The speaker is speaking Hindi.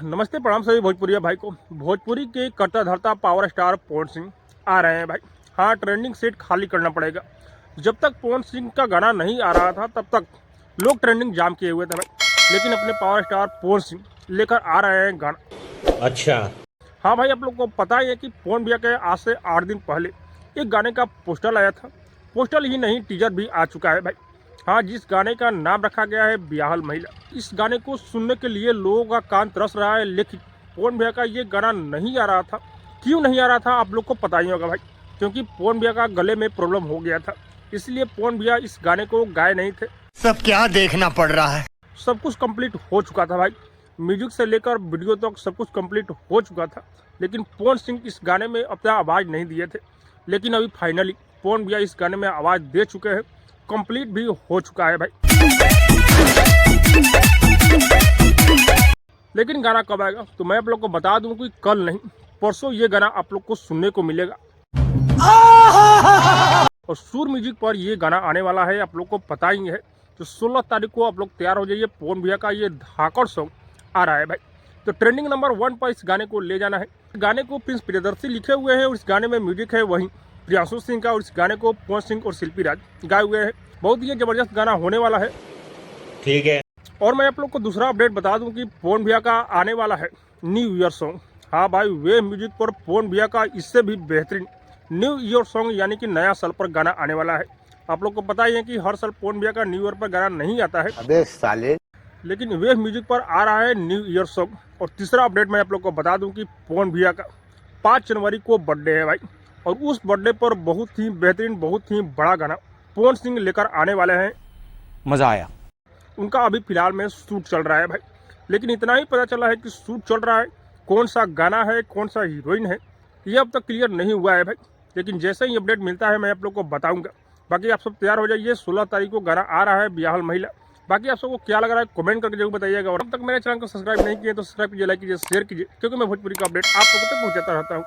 नमस्ते प्रणाम सभी भोजपुरिया भाई को। भोजपुरी के करता धरता पावर स्टार पवन सिंह आ रहे हैं भाई। हाँ, ट्रेंडिंग सीट खाली करना पड़ेगा। जब तक पवन सिंह का गाना नहीं आ रहा था तब तक लोग ट्रेंडिंग जाम किए हुए थे भाई, लेकिन अपने पावर स्टार पवन सिंह लेकर आ रहे हैं गाना। अच्छा, हाँ भाई, आप लोग को पता ही है कि पवन भैया के आज से 8 दिन पहले एक गाने का पोस्टर आया था। पोस्टर ही नहीं, टीजर भी आ चुका है भाई। हाँ, जिस गाने का नाम रखा गया है ब्याहल महिला। इस गाने को सुनने के लिए लोगों का कान तरस रहा है, लेकिन पवन भैया का ये गाना नहीं आ रहा था। क्यों नहीं आ रहा था आप लोग को पता ही होगा भाई, क्योंकि पवन भैया का गले में प्रॉब्लम हो गया था, इसलिए पवन भैया इस गाने को गाए नहीं थे। सब क्या देखना पड़ रहा है। सब कुछ कंप्लीट हो चुका था भाई, म्यूजिक से लेकर वीडियो तक सब कुछ कंप्लीट हो चुका था, लेकिन पवन सिंह इस गाने में अपना आवाज़ नहीं दिए थे। लेकिन अभी फाइनली पवन भैया इस गाने में आवाज़ दे चुके हैं, कंप्लीट भी हो चुका है भाई। लेकिन गाना कब आएगा तो मैं आप लोग को बता दूं कि कल नहीं परसों ये गाना आप लोग को सुनने को मिलेगा। और सूर म्यूजिक पर ये गाना आने वाला है, आप लोग को पता ही है। तो 16 तारीख को आप लोग तैयार हो जाइए, पवन भैया का ये धाकड़ सॉन्ग आ रहा है भाई। तो ट्रेंडिंग नंबर 1 पर इस गाने को ले जाना है। गाने को प्रिंस प्रियदर्शी लिखे हुए हैं और इस गाने में म्यूजिक है वही प्रियांशु सिंह का, और इस गाने को पवन सिंह और शिल्पी राज गाए हुए हैं। बहुत ही जबरदस्त गाना होने वाला है। ठीक है। और मैं आप लोग को दूसरा अपडेट बता दूं कि पवन भैया का आने वाला है न्यू ईयर सॉन्ग। हाँ भाई, वे म्यूजिक पर पवन भैया का इससे भी बेहतरीन न्यू ईयर सॉन्ग यानी कि नया साल पर गाना आने वाला है। आप लोग को पता ही है कि हर साल पवन भैया का न्यू ईयर पर गाना नहीं आता है। अबे साले, लेकिन वे म्यूजिक पर आ रहा है न्यू ईयर सॉन्ग। और तीसरा अपडेट मैं आप लोग को बता दूं कि पवन भैया का 5 जनवरी को बर्थडे है भाई, और उस बर्थडे पर बहुत ही बेहतरीन, बहुत ही बड़ा गाना पवन सिंह लेकर आने वाले हैं। मजा आया। उनका अभी फिलहाल में शूट चल रहा है भाई, लेकिन इतना ही पता चला है कि शूट चल रहा है। कौन सा गाना है, कौन सा हीरोइन है, ये अब तक क्लियर नहीं हुआ है भाई। लेकिन जैसे ही अपडेट मिलता है मैं आप लोग को बताऊंगा। बाकी आप सब तैयार हो जाइए, 16 तारीख को गाना आ रहा है ब्याहल महिला। बाकी आप सबको क्या लग रहा है कमेंट करके जरूर बताइएगा। और अब तक मेरे चैनल को सब्सक्राइब नहीं किए तो सब्सक्राइब कीजिए, लाइक कीजिए, शेयर कीजिए, क्योंकि मैं भोजपुरी का अपडेट आप लोगों तक पहुंचाता रहता हूँ।